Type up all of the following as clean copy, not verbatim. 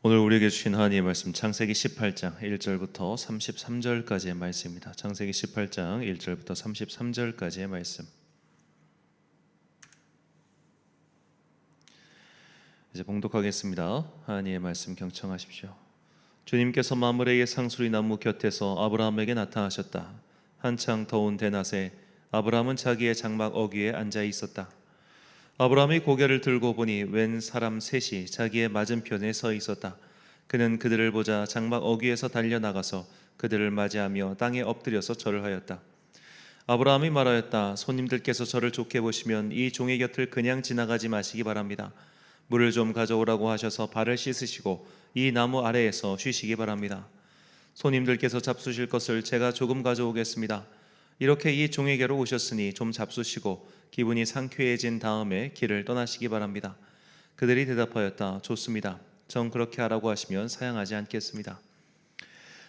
오늘 우리에게 주신 하나님의 말씀 창세기 18장 1절부터 33절까지의 말씀입니다. 창세기 18장 1절부터 33절까지의 말씀. 이제 봉독하겠습니다. 하나님의 말씀 경청하십시오. 주님께서 마므레의 상수리 나무 곁에서 아브라함에게 나타나셨다. 한창 더운 대낮에 아브라함은 자기의 장막 어귀에 앉아 있었다. 아브라함이 고개를 들고 보니 웬 사람 셋이 자기의 맞은편에 서 있었다. 그는 그들을 보자 장막 어귀에서 달려나가서 그들을 맞이하며 땅에 엎드려서 절을 하였다. 아브라함이 말하였다. 손님들께서 저를 좋게 보시면 이 종의 곁을 그냥 지나가지 마시기 바랍니다. 물을 좀 가져오라고 하셔서 발을 씻으시고 이 나무 아래에서 쉬시기 바랍니다. 손님들께서 잡수실 것을 제가 조금 가져오겠습니다. 이렇게 이 종에게로 오셨으니 좀 잡수시고 기분이 상쾌해진 다음에 길을 떠나시기 바랍니다. 그들이 대답하였다. 좋습니다. 정 그렇게 하라고 하시면 사양하지 않겠습니다.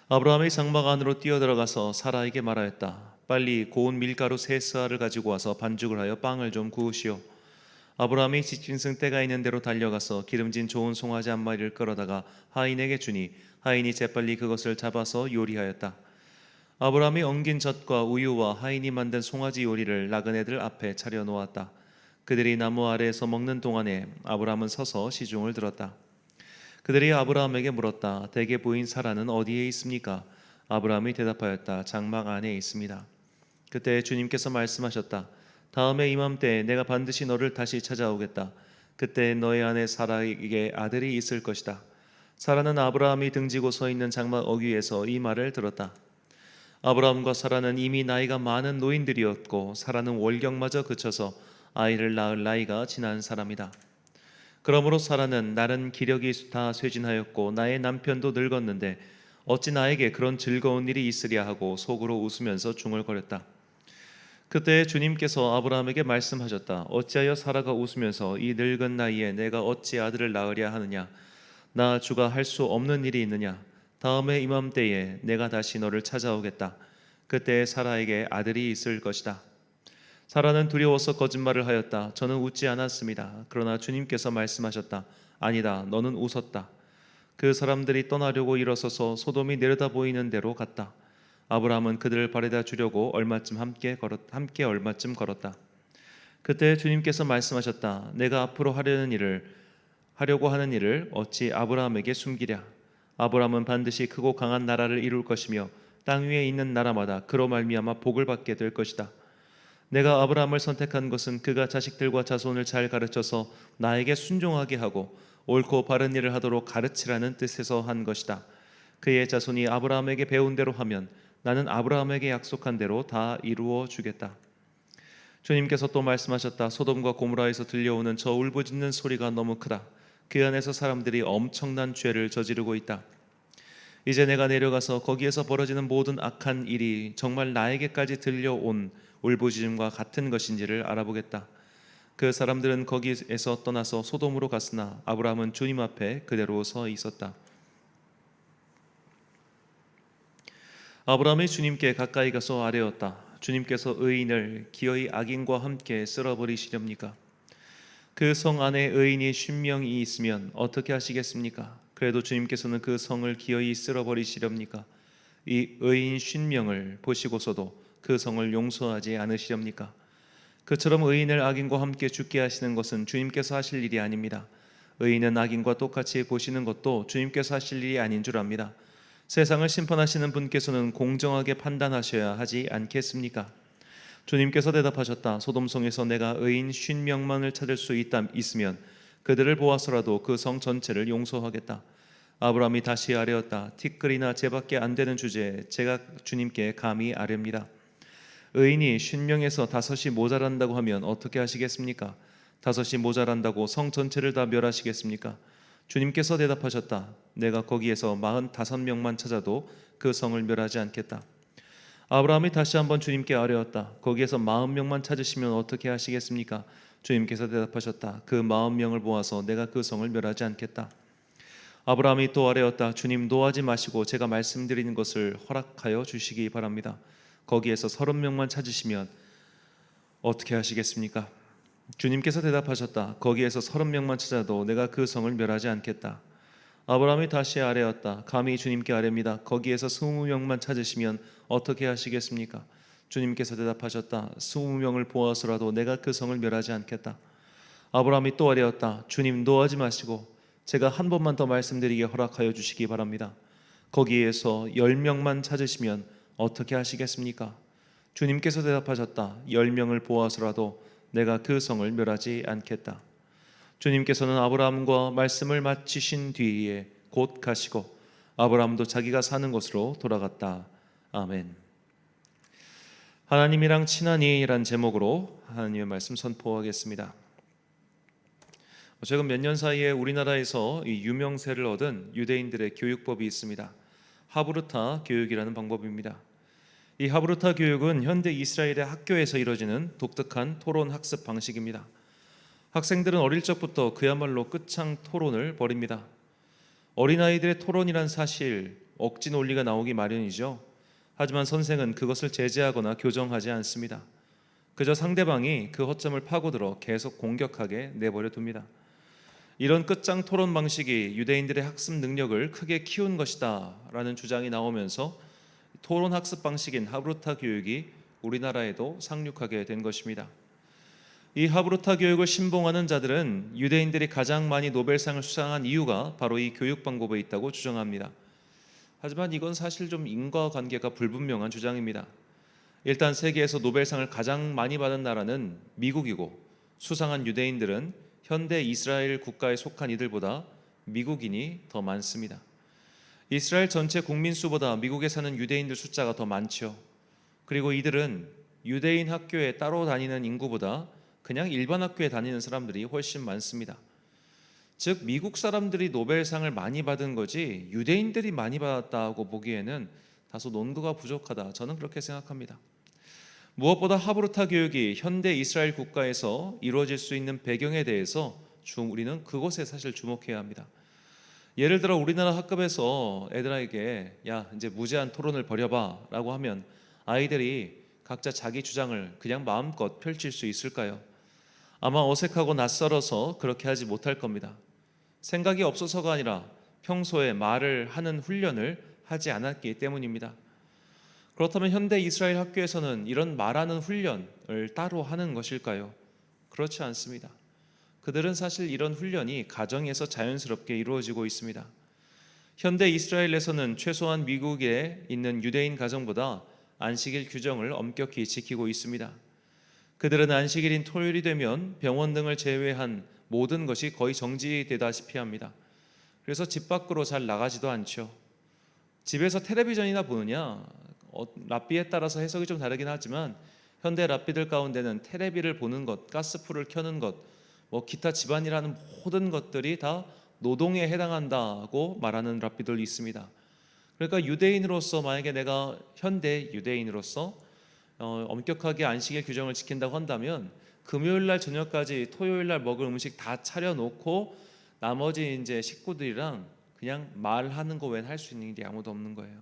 아브라함이 장막 안으로 뛰어들어가서 사라에게 말하였다. 빨리 고운 밀가루 3스아를 가지고 와서 반죽을 하여 빵을 좀 구우시오. 아브라함이 지짐승 떼가 있는 대로 달려가서 기름진 좋은 송아지 한 마리를 끌어다가 하인에게 주니 하인이 재빨리 그것을 잡아서 요리하였다. 아브라함이 엉긴 젖과 우유와 하인이 만든 송아지 요리를 나그네들 앞에 차려놓았다. 그들이 나무 아래에서 먹는 동안에 아브라함은 서서 시중을 들었다. 그들이 아브라함에게 물었다. 대개 부인 사라는 어디에 있습니까? 아브라함이 대답하였다. 장막 안에 있습니다. 그때 주님께서 말씀하셨다. 다음에 이맘때에 내가 반드시 너를 다시 찾아오겠다. 그때 너의 아내 사라에게 아들이 있을 것이다. 사라는 아브라함이 등지고 서 있는 장막 어귀에서 이 말을 들었다. 아브라함과 사라는 이미 나이가 많은 노인들이었고 사라는 월경마저 그쳐서 아이를 낳을 나이가 지난 사람이다. 그러므로 사라는 나는 기력이 다 쇠진하였고 나의 남편도 늙었는데 어찌 나에게 그런 즐거운 일이 있으랴 하고 속으로 웃으면서 중얼거렸다. 그때 주님께서 아브라함에게 말씀하셨다. 어찌하여 사라가 웃으면서 이 늙은 나이에 내가 어찌 아들을 낳으랴 하느냐? 나 주가 할 수 없는 일이 있느냐? 다음에 이맘때에 내가 다시 너를 찾아오겠다. 그때 사라에게 아들이 있을 것이다. 사라는 두려워서 거짓말을 하였다. 저는 웃지 않았습니다. 그러나 주님께서 말씀하셨다. 아니다. 너는 웃었다. 그 사람들이 떠나려고 일어서서 소돔이 내려다 보이는 데로 갔다. 아브라함은 그들을 바래다 주려고 함께 얼마쯤 걸었다. 그때 주님께서 말씀하셨다. 내가 앞으로 하려고 하는 일을 어찌 아브라함에게 숨기랴? 아브라함은 반드시 크고 강한 나라를 이룰 것이며 땅 위에 있는 나라마다 그로 말미암아 복을 받게 될 것이다. 내가 아브라함을 선택한 것은 그가 자식들과 자손을 잘 가르쳐서 나에게 순종하게 하고 옳고 바른 일을 하도록 가르치라는 뜻에서 한 것이다. 그의 자손이 아브라함에게 배운 대로 하면 나는 아브라함에게 약속한 대로 다 이루어 주겠다. 주님께서 또 말씀하셨다. 소돔과 고모라에서 들려오는 저 울부짖는 소리가 너무 크다. 그 안에서 사람들이 엄청난 죄를 저지르고 있다. 이제 내가 내려가서 거기에서 벌어지는 모든 악한 일이 정말 나에게까지 들려온 울부짖음과 같은 것인지를 알아보겠다. 그 사람들은 거기에서 떠나서 소돔으로 갔으나 아브라함은 주님 앞에 그대로 서 있었다. 아브라함이 주님께 가까이 가서 아뢰었다. 주님께서 의인을 기어이 악인과 함께 쓸어버리시렵니까? 그 성 안에 의인이 50명이 있으면 어떻게 하시겠습니까? 그래도 주님께서는 그 성을 기어이 쓸어버리시렵니까? 이 의인 50명을 보시고서도 그 성을 용서하지 않으시렵니까? 그처럼 의인을 악인과 함께 죽게 하시는 것은 주님께서 하실 일이 아닙니다. 의인은 악인과 똑같이 보시는 것도 주님께서 하실 일이 아닌 줄 압니다. 세상을 심판하시는 분께서는 공정하게 판단하셔야 하지 않겠습니까? 주님께서 대답하셨다. 소돔성에서 내가 의인 50명만을 찾을 수 있으면 그들을 보아서라도 그 성 전체를 용서하겠다. 아브라함이 다시 아뢰었다. 티끌이나 재밖에 안 되는 주제에 제가 주님께 감히 아뢰입니다. 의인이 50명에서 5이 모자란다고 하면 어떻게 하시겠습니까? 5이 모자란다고 성 전체를 다 멸하시겠습니까? 주님께서 대답하셨다. 내가 거기에서 45명만 찾아도 그 성을 멸하지 않겠다. 아브라함이 다시 한번 주님께 아뢰었다. 거기에서 40명만 찾으시면 어떻게 하시겠습니까? 주님께서 대답하셨다. 그 40명을 모아서 내가 그 성을 멸하지 않겠다. 아브라함이 또 아뢰었다. 주님 노하지 마시고 제가 말씀드리는 것을 허락하여 주시기 바랍니다. 거기에서 30명만 찾으시면 어떻게 하시겠습니까? 주님께서 대답하셨다. 거기에서 30명만 찾아도 내가 그 성을 멸하지 않겠다. 아브라함이 다시 아뢰었다. 감히 주님께 아뢰입니다. 거기에서 20명만 찾으시면 어떻게 하시겠습니까? 주님께서 대답하셨다. 20명을 보아서라도 내가 그 성을 멸하지 않겠다. 아브라함이 또 아뢰었다. 주님, 노하지 마시고 제가 한 번만 더 말씀드리게 허락하여 주시기 바랍니다. 거기에서 10명만 찾으시면 어떻게 하시겠습니까? 주님께서 대답하셨다. 10명을 보아서라도 내가 그 성을 멸하지 않겠다. 주님께서는 아브라함과 말씀을 마치신 뒤에 곧 가시고 아브라함도 자기가 사는 곳으로 돌아갔다. 아멘. 하나님이랑 친하니란 제목으로 하나님의 말씀 선포하겠습니다. 최근 몇 년 사이에 우리나라에서 이 유명세를 얻은 유대인들의 교육법이 있습니다. 하브르타 교육이라는 방법입니다. 이 하브르타 교육은 현대 이스라엘의 학교에서 이루어지는 독특한 토론 학습 방식입니다. 학생들은 어릴 적부터 그야말로 끝창 토론을 벌입니다. 어린아이들의 토론이란 사실 억지 논리가 나오기 마련이죠. 하지만 선생은 그것을 제재하거나 교정하지 않습니다. 그저 상대방이 그 허점을 파고들어 계속 공격하게 내버려 둡니다. 이런 끝장 토론 방식이 유대인들의 학습 능력을 크게 키운 것이다 라는 주장이 나오면서 토론 학습 방식인 하브르타 교육이 우리나라에도 상륙하게 된 것입니다. 이 하브르타 교육을 신봉하는 자들은 유대인들이 가장 많이 노벨상을 수상한 이유가 바로 이 교육 방법에 있다고 주장합니다. 하지만 이건 사실 좀 인과관계가 불분명한 주장입니다. 일단 세계에서 노벨상을 가장 많이 받은 나라는 미국이고 수상한 유대인들은 현대 이스라엘 국가에 속한 이들보다 미국인이 더 많습니다. 이스라엘 전체 국민 수보다 미국에 사는 유대인들 숫자가 더 많죠. 그리고 이들은 유대인 학교에 따로 다니는 인구보다 그냥 일반 학교에 다니는 사람들이 훨씬 많습니다. 즉 미국 사람들이 노벨상을 많이 받은 거지 유대인들이 많이 받았다고 보기에는 다소 논거가 부족하다. 저는 그렇게 생각합니다. 무엇보다 하브르타 교육이 현대 이스라엘 국가에서 이루어질 수 있는 배경에 대해서 우리는 그것에 사실 주목해야 합니다. 예를 들어 우리나라 학급에서 애들에게 야 이제 무제한 토론을 벌여봐 라고 하면 아이들이 각자 자기 주장을 그냥 마음껏 펼칠 수 있을까요? 아마 어색하고 낯설어서 그렇게 하지 못할 겁니다. 생각이 없어서가 아니라 평소에 말을 하는 훈련을 하지 않았기 때문입니다. 그렇다면 현대 이스라엘 학교에서는 이런 말하는 훈련을 따로 하는 것일까요? 그렇지 않습니다. 그들은 사실 이런 훈련이 가정에서 자연스럽게 이루어지고 있습니다. 현대 이스라엘에서는 최소한 미국에 있는 유대인 가정보다 안식일 규정을 엄격히 지키고 있습니다. 그들은 안식일인 토요일이 되면 병원 등을 제외한 모든 것이 거의 정지되다시피 합니다. 그래서 집 밖으로 잘 나가지도 않죠. 집에서 텔레비전이나 보느냐 랍비에 따라서 해석이 좀 다르긴 하지만 현대 랍비들 가운데는 텔레비를 보는 것, 가스불을 켜는 것, 기타 집안일 하는 모든 것들이 다 노동에 해당한다고 말하는 랍비들이 있습니다. 그러니까 유대인으로서 만약에 내가 현대 유대인으로서 엄격하게 안식일 규정을 지킨다고 한다면 금요일 날 저녁까지 토요일 날 먹을 음식 다 차려놓고 나머지 이제 식구들이랑 그냥 말하는 거 외엔 할 수 있는 일이 아무도 없는 거예요.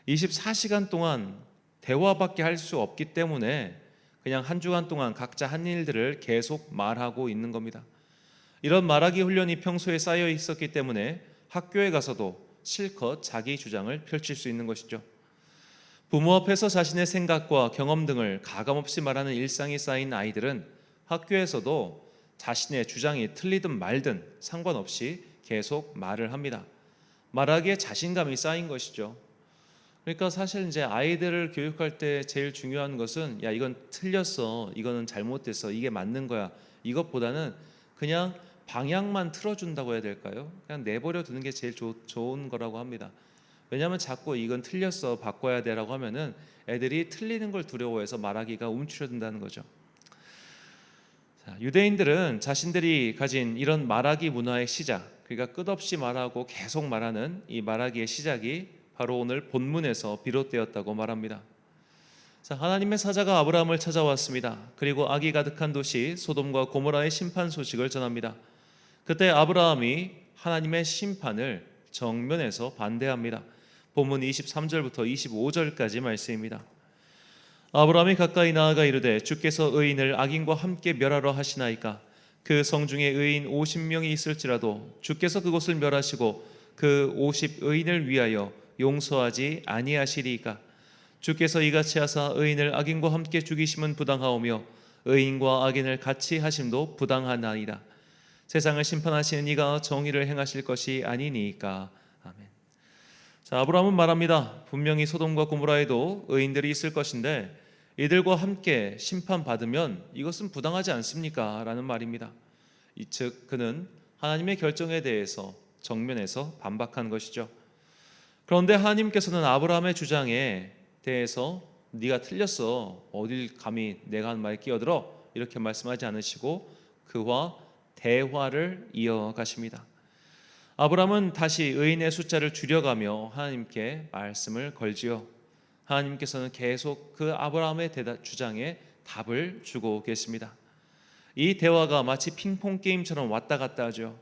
24시간 동안 대화밖에 할 수 없기 때문에 그냥 한 주간 동안 각자 한 일들을 계속 말하고 있는 겁니다. 이런 말하기 훈련이 평소에 쌓여 있었기 때문에 학교에 가서도 실컷 자기 주장을 펼칠 수 있는 것이죠. 부모 앞에서 자신의 생각과 경험 등을 가감없이 말하는 일상이 쌓인 아이들은 학교에서도 자신의 주장이 틀리든 말든 상관없이 계속 말을 합니다. 말하기에 자신감이 쌓인 것이죠. 그러니까 사실 이제 아이들을 교육할 때 제일 중요한 것은 야 이건 틀렸어, 이거는 잘못됐어, 이게 맞는 거야. 이것보다는 그냥 방향만 틀어준다고 해야 될까요? 그냥 내버려 두는 게 제일 좋은 거라고 합니다. 왜냐하면 자꾸 이건 틀렸어, 바꿔야 돼라고 하면은 애들이 틀리는 걸 두려워해서 말하기가 움츠러든다는 거죠. 자, 유대인들은 자신들이 가진 이런 말하기 문화의 시작, 그러니까 끝없이 말하고 계속 말하는 이 말하기의 시작이 바로 오늘 본문에서 비롯되었다고 말합니다. 자, 하나님의 사자가 아브라함을 찾아왔습니다. 그리고 악이 가득한 도시 소돔과 고모라의 심판 소식을 전합니다. 그때 아브라함이 하나님의 심판을 정면에서 반대합니다. 본문 23절부터 25절까지 말씀입니다. 아브라함이 가까이 나아가 이르되 주께서 의인을 악인과 함께 멸하러 하시나이까? 그 성중에 의인 50명이 있을지라도 주께서 그곳을 멸하시고 그 50 의인을 위하여 용서하지 아니하시리이까. 주께서 이같이 하사 의인을 악인과 함께 죽이심은 부당하오며 의인과 악인을 같이 하심도 부당하나이다. 세상을 심판하시는 이가 정의를 행하실 것이 아니니까. 아멘. 자, 아브라함은 말합니다. 분명히 소돔과 고모라에도 의인들이 있을 것인데 이들과 함께 심판받으면 이것은 부당하지 않습니까? 라는 말입니다. 즉 그는 하나님의 결정에 대해서 정면에서 반박한 것이죠. 그런데 하나님께서는 아브라함의 주장에 대해서 네가 틀렸어, 어딜 감히 내가 한 말에 끼어들어, 이렇게 말씀하지 않으시고 그와 대화를 이어가십니다. 아브라함은 다시 의인의 숫자를 줄여가며 하나님께 말씀을 걸지요. 하나님께서는 계속 그 아브라함의 주장에 답을 주고 계십니다. 이 대화가 마치 핑퐁 게임처럼 왔다 갔다 하죠.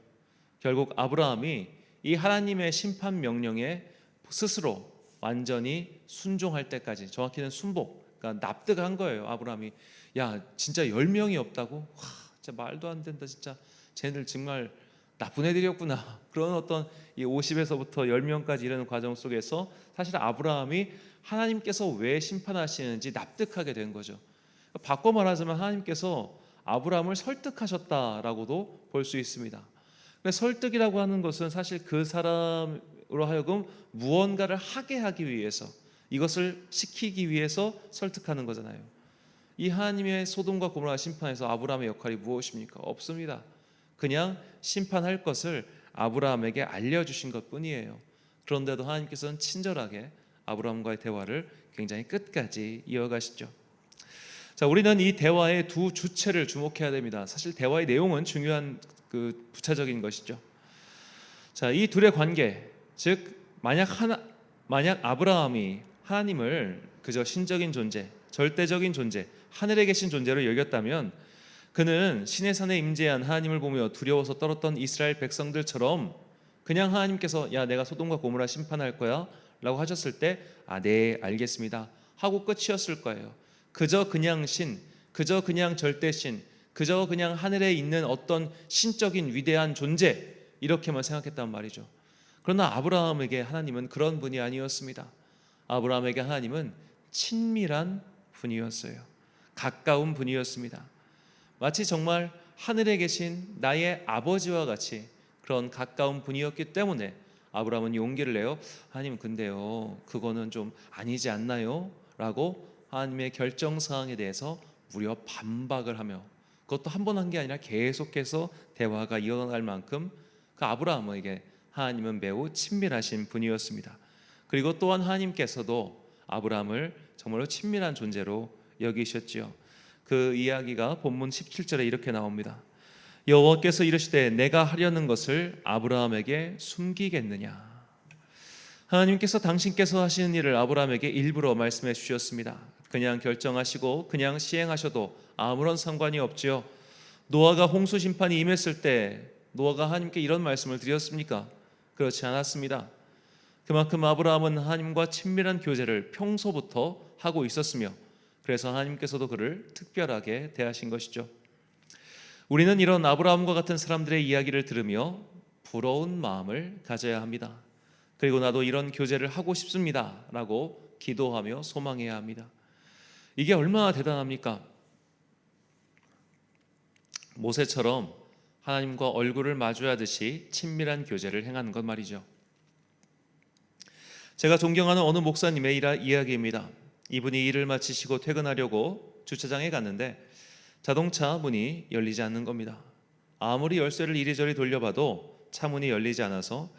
결국 아브라함이 이 하나님의 심판 명령에 스스로 완전히 순종할 때까지, 정확히는 순복, 그러니까 납득한 거예요. 아브라함이 야 진짜 10명이 없다고? 와, 진짜 말도 안 된다. 진짜 쟤들 정말 나쁜 애들이었구나. 그런 어떤 이 50에서부터 10명까지 이르는 과정 속에서 사실 아브라함이 하나님께서 왜 심판하시는지 납득하게 된 거죠. 바꿔 말하자면 하나님께서 아브라함을 설득하셨다라고도 볼 수 있습니다. 설득이라고 하는 것은 사실 그 사람으로 하여금 무언가를 하게 하기 위해서, 이것을 시키기 위해서 설득하는 거잖아요. 이 하나님의 소돔과 고모라 심판에서 아브라함의 역할이 무엇입니까? 없습니다. 그냥 심판할 것을 아브라함에게 알려주신 것뿐이에요. 그런데도 하나님께서는 친절하게 아브라함과의 대화를 굉장히 끝까지 이어가시죠. 자, 우리는 이 대화의 두 주체를 주목해야 됩니다. 사실 대화의 내용은 중요한 그 부차적인 것이죠. 자, 이 둘의 관계, 즉 만약 아브라함이 하나님을 그저 신적인 존재, 절대적인 존재, 하늘에 계신 존재로 여겼다면 그는 시내 산에 임재한 하나님을 보며 두려워서 떨었던 이스라엘 백성들처럼 그냥 하나님께서 야 내가 소돔과 고모라 심판할 거야 라고 하셨을 때 아, 네 알겠습니다 하고 끝이었을 거예요. 그저 그냥 신, 그저 그냥 절대신, 그저 그냥 하늘에 있는 어떤 신적인 위대한 존재, 이렇게만 생각했단 말이죠. 그러나 아브라함에게 하나님은 그런 분이 아니었습니다. 아브라함에게 하나님은 친밀한 분이었어요. 가까운 분이었습니다. 마치 정말 하늘에 계신 나의 아버지와 같이 그런 가까운 분이었기 때문에 아브라함은 용기를 내어 하나님 근데요 그거는 좀 아니지 않나요? 라고 하나님의 결정사항에 대해서 무려 반박을 하며, 그것도 한 번 한 게 아니라 계속해서 대화가 이어갈 만큼 그 아브라함에게 하나님은 매우 친밀하신 분이었습니다. 그리고 또한 하나님께서도 아브라함을 정말로 친밀한 존재로 여기셨지요. 그 이야기가 본문 17절에 이렇게 나옵니다. 여호와께서 이르시되 내가 하려는 것을 아브라함에게 숨기겠느냐. 하나님께서 당신께서 하시는 일을 아브라함에게 일부러 말씀해 주셨습니다. 그냥 결정하시고 그냥 시행하셔도 아무런 상관이 없지요. 노아가 홍수 심판이 임했을 때 노아가 하나님께 이런 말씀을 드렸습니까? 그렇지 않았습니다. 그만큼 아브라함은 하나님과 친밀한 교제를 평소부터 하고 있었으며 그래서 하나님께서도 그를 특별하게 대하신 것이죠. 우리는 이런 아브라함과 같은 사람들의 이야기를 들으며 부러운 마음을 가져야 합니다. 그리고 나도 이런 교제를 하고 싶습니다 라고 기도하며 소망해야 합니다. 이게 얼마나 대단합니까? 모세처럼 하나님과 얼굴을 마주하듯이 친밀한 교제를 행하는 것 말이죠. 제가 존경하는 어느 목사님의 이야기입니다. 이분이 일을 마치시고 퇴근하려고 주차장에 갔는데 자동차 문이 열리지 않는 겁니다. 아무리 열쇠를 이리저리 돌려봐도 차 문이 열리지 않아서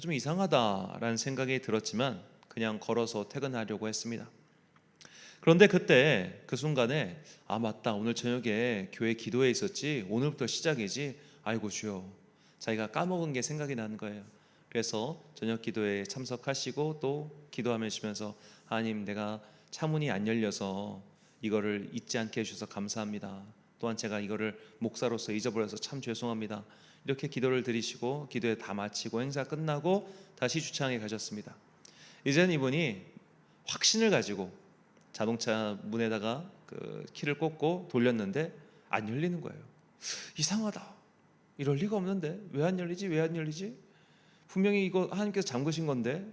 좀 이상하다라는 생각이 들었지만 그냥 걸어서 퇴근하려고 했습니다. 그런데 그때 그 순간에 아 맞다 오늘 저녁에 교회 기도회 있었지, 오늘부터 시작이지, 아이고 주여, 자기가 까먹은 게 생각이 나는 거예요. 그래서 저녁 기도회에 참석하시고 또 기도하시면서 하나님 내가 차문이 안 열려서 이거를 잊지 않게 해주셔서 감사합니다. 또한 제가 이거를 목사로서 잊어버려서 참 죄송합니다. 이렇게 기도를 드리시고 기도회 다 마치고 행사 끝나고 다시 주차장에 가셨습니다. 이제는 이분이 확신을 가지고 자동차 문에다가 그 키를 꽂고 돌렸는데 안 열리는 거예요. 이상하다. 이럴 리가 없는데 왜 안 열리지? 왜 안 열리지? 분명히 이거 하나님께서 잠그신 건데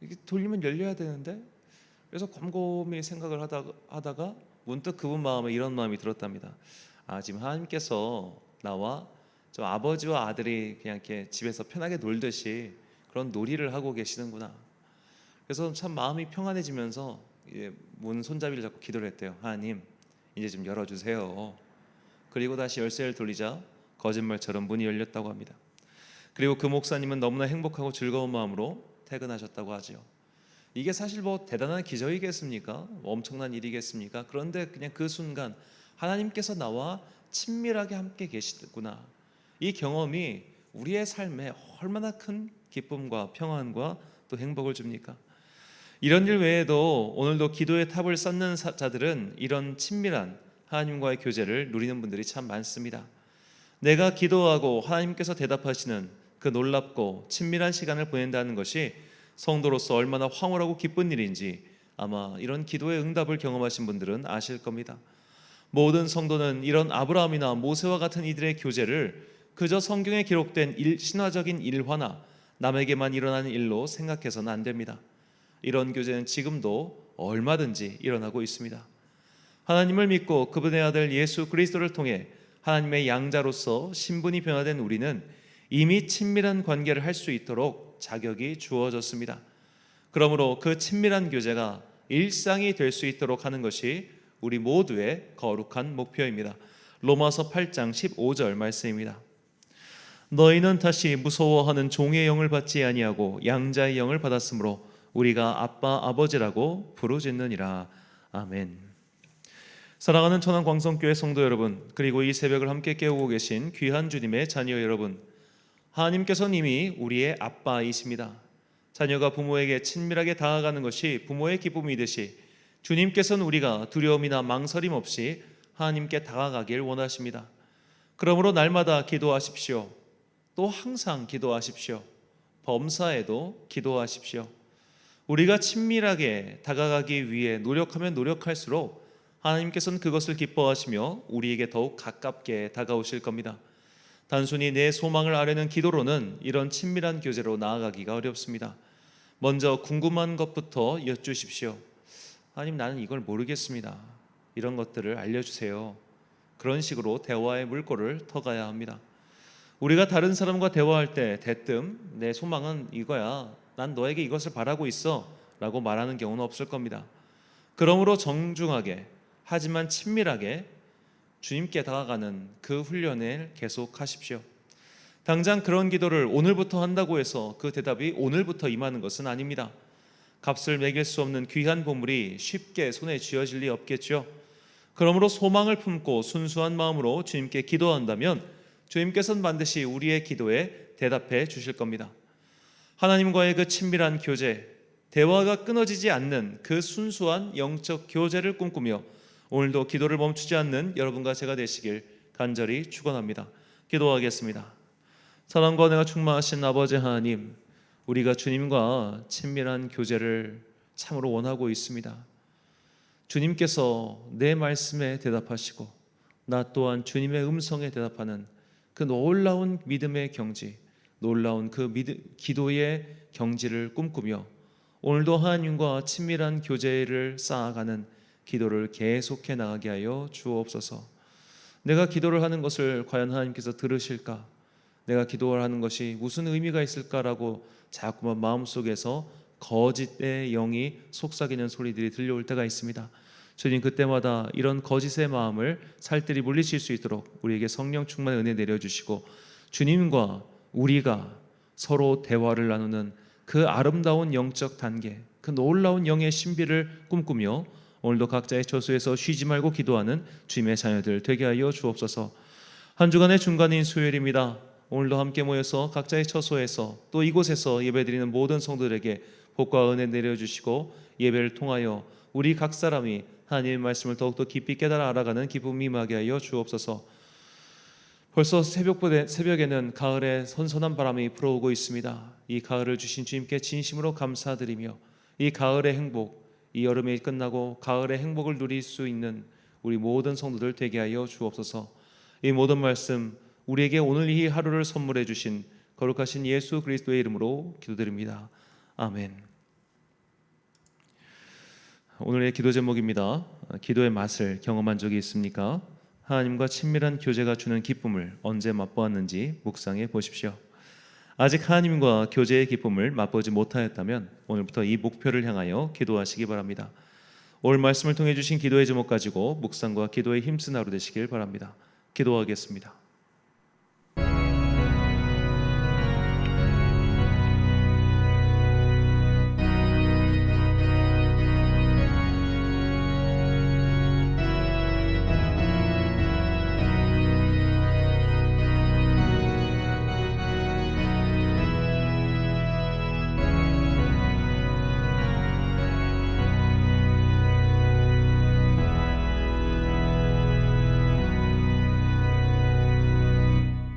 이게 돌리면 열려야 되는데. 그래서 곰곰이 생각을 하다가 문득 그분 마음에 이런 마음이 들었답니다. 지금 하나님께서 나와 저 아버지와 아들이 그냥 이렇게 집에서 편하게 놀듯이 그런 놀이를 하고 계시는구나. 그래서 참 마음이 평안해지면서 문 손잡이를 잡고 기도를 했대요. 하나님, 이제 좀 열어주세요. 그리고 다시 열쇠를 돌리자 거짓말처럼 문이 열렸다고 합니다. 그리고 그 목사님은 너무나 행복하고 즐거운 마음으로 퇴근하셨다고 하지요. 이게 사실 뭐 대단한 기적이겠습니까? 엄청난 일이겠습니까? 그런데 그냥 그 순간 하나님께서 나와 친밀하게 함께 계시구나, 이 경험이 우리의 삶에 얼마나 큰 기쁨과 평안과 또 행복을 줍니까? 이런 일 외에도 오늘도 기도의 탑을 쌓는 자들은 이런 친밀한 하나님과의 교제를 누리는 분들이 참 많습니다. 내가 기도하고 하나님께서 대답하시는 그 놀랍고 친밀한 시간을 보낸다는 것이 성도로서 얼마나 황홀하고 기쁜 일인지 아마 이런 기도의 응답을 경험하신 분들은 아실 겁니다. 모든 성도는 이런 아브라함이나 모세와 같은 이들의 교제를 그저 성경에 기록된 신화적인 일화나 남에게만 일어나는 일로 생각해서는 안 됩니다. 이런 교제는 지금도 얼마든지 일어나고 있습니다. 하나님을 믿고 그분의 아들 예수 그리스도를 통해 하나님의 양자로서 신분이 변화된 우리는 이미 친밀한 관계를 할 수 있도록 자격이 주어졌습니다. 그러므로 그 친밀한 교제가 일상이 될 수 있도록 하는 것이 우리 모두의 거룩한 목표입니다. 로마서 8장 15절 말씀입니다. 너희는 다시 무서워하는 종의 영을 받지 아니하고 양자의 영을 받았으므로 우리가 아빠 아버지라고 부르짖느니라. 아멘. 사랑하는 천안 광성교회 성도 여러분, 그리고 이 새벽을 함께 깨우고 계신 귀한 주님의 자녀 여러분, 하나님께서는 이미 우리의 아빠이십니다. 자녀가 부모에게 친밀하게 다가가는 것이 부모의 기쁨이듯이 주님께서는 우리가 두려움이나 망설임 없이 하나님께 다가가길 원하십니다. 그러므로 날마다 기도하십시오. 또 항상 기도하십시오. 범사에도 기도하십시오. 우리가 친밀하게 다가가기 위해 노력하면 노력할수록 하나님께서는 그것을 기뻐하시며 우리에게 더욱 가깝게 다가오실 겁니다. 단순히 내 소망을 아뢰는 기도로는 이런 친밀한 교제로 나아가기가 어렵습니다. 먼저 궁금한 것부터 여쭈십시오. 하나님, 나는 이걸 모르겠습니다. 이런 것들을 알려주세요. 그런 식으로 대화의 물꼬를 터가야 합니다. 우리가 다른 사람과 대화할 때 대뜸 내 소망은 이거야, 난 너에게 이것을 바라고 있어 라고 말하는 경우는 없을 겁니다. 그러므로 정중하게 하지만 친밀하게 주님께 다가가는 그 훈련을 계속하십시오. 당장 그런 기도를 오늘부터 한다고 해서 그 대답이 오늘부터 임하는 것은 아닙니다. 값을 매길 수 없는 귀한 보물이 쉽게 손에 쥐어질 리 없겠죠. 그러므로 소망을 품고 순수한 마음으로 주님께 기도한다면 주님께서는 반드시 우리의 기도에 대답해 주실 겁니다. 하나님과의 그 친밀한 교제, 대화가 끊어지지 않는 그 순수한 영적 교제를 꿈꾸며 오늘도 기도를 멈추지 않는 여러분과 제가 되시길 간절히 축원합니다. 기도하겠습니다. 사랑과 은혜가 충만하신 아버지 하나님, 우리가 주님과 친밀한 교제를 참으로 원하고 있습니다. 주님께서 내 말씀에 대답하시고 나 또한 주님의 음성에 대답하는 그 놀라운 믿음의 경지, 놀라운 그 기도의 경지를 꿈꾸며 오늘도 하나님과 친밀한 교제를 쌓아가는 기도를 계속해 나가게 하여 주옵소서. 내가 기도를 하는 것을 과연 하나님께서 들으실까? 내가 기도를 하는 것이 무슨 의미가 있을까라고 자꾸만 마음속에서 거짓의 영이 속삭이는 소리들이 들려올 때가 있습니다. 주님, 그때마다 이런 거짓의 마음을 살뜰히 물리칠 수 있도록 우리에게 성령 충만의 은혜 내려주시고 주님과 우리가 서로 대화를 나누는 그 아름다운 영적 단계, 그 놀라운 영의 신비를 꿈꾸며 오늘도 각자의 처소에서 쉬지 말고 기도하는 주님의 자녀들 되게 하여 주옵소서. 한 주간의 중간인 수요일입니다. 오늘도 함께 모여서 각자의 처소에서 또 이곳에서 예배드리는 모든 성도들에게 복과 은혜 내려주시고 예배를 통하여 우리 각 사람이 하나님의 말씀을 더욱더 깊이 깨달아 알아가는 기쁨이 임하게 하여 주옵소서. 벌써 새벽에는 가을의 선선한 바람이 불어오고 있습니다. 이 가을을 주신 주님께 진심으로 감사드리며 이 가을의 행복, 이 여름이 끝나고 가을의 행복을 누릴 수 있는 우리 모든 성도들 되게 하여 주옵소서. 이 모든 말씀 우리에게 오늘 이 하루를 선물해 주신 거룩하신 예수 그리스도의 이름으로 기도드립니다. 아멘. 오늘의 기도 제목입니다. 기도의 맛을 경험한 적이 있습니까? 하나님과 친밀한 교제가 주는 기쁨을 언제 맛보았는지 묵상해 보십시오. 아직 하나님과 교제의 기쁨을 맛보지 못하였다면 오늘부터 이 목표를 향하여 기도하시기 바랍니다. 오늘 말씀을 통해 주신 기도의 제목 가지고 묵상과 기도에 힘쓴 하루 되시길 바랍니다. 기도하겠습니다.